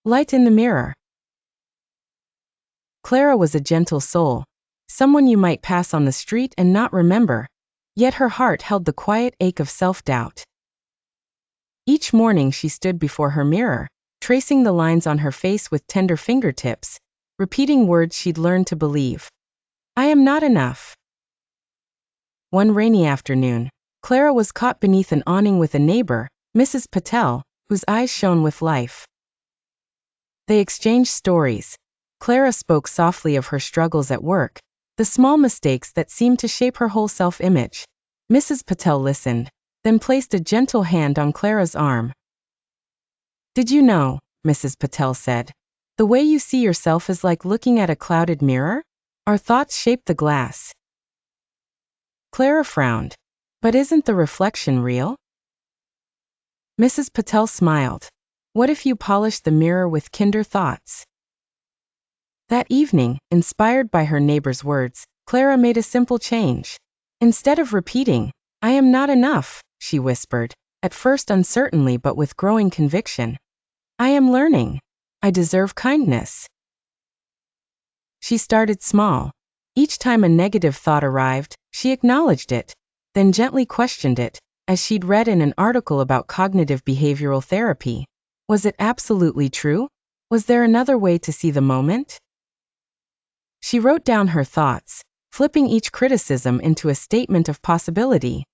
Light in the mirror. Clara was a gentle soul, someone you might pass on the street and not remember, yet her heart held the quiet ache of self-doubt. Each morning she stood before her mirror, tracing the lines on her face with tender fingertips, repeating words she'd learned to believe. I am not enough. One rainy afternoon, Clara was caught beneath an awning with a neighbor, Mrs. Patel, whose eyes shone with life. They exchanged stories. Clara spoke softly of her struggles at work, the small mistakes that seemed to shape her whole self-image. Mrs. Patel listened, then placed a gentle hand on Clara's arm. Did you know, Mrs. Patel said, the way you see yourself is like looking at a clouded mirror? Our thoughts shape the glass. Clara frowned. But isn't the reflection real? Mrs. Patel smiled. What if you polished the mirror with kinder thoughts? That evening, inspired by her neighbor's words, Clara made a simple change. Instead of repeating, I am not enough, she whispered, at first uncertainly but with growing conviction. I am learning. I deserve kindness. She started small. Each time a negative thought arrived, she acknowledged it, then gently questioned it, as she'd read in an article about cognitive behavioral therapy. Was it absolutely true? Was there another way to see the moment? She wrote down her thoughts, flipping each criticism into a statement of possibility.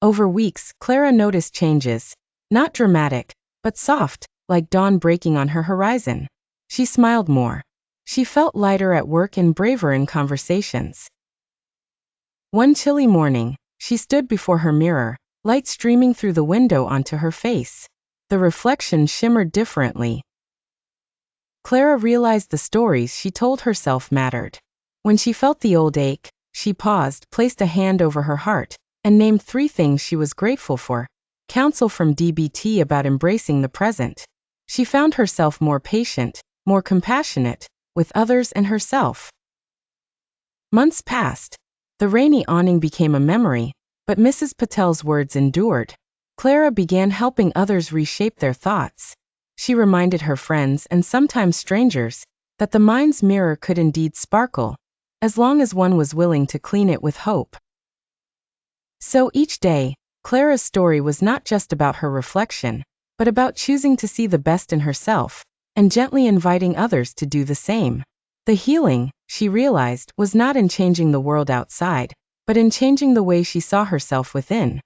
Over weeks, Clara noticed changes, not dramatic, but soft, like dawn breaking on her horizon. She smiled more. She felt lighter at work and braver in conversations. One chilly morning, she stood before her mirror, light streaming through the window onto her face. The reflection shimmered differently. Clara realized the stories she told herself mattered. When she felt the old ache, she paused, placed a hand over her heart, and named 3 things she was grateful for. Counsel from DBT about embracing the present. She found herself more patient, more compassionate, with others and herself. Months passed. The rainy awning became a memory, but Mrs. Patel's words endured. Clara began helping others reshape their thoughts. She reminded her friends and sometimes strangers that the mind's mirror could indeed sparkle, as long as one was willing to clean it with hope. So each day, Clara's story was not just about her reflection, but about choosing to see the best in herself, and gently inviting others to do the same. The healing, she realized, was not in changing the world outside, but in changing the way she saw herself within.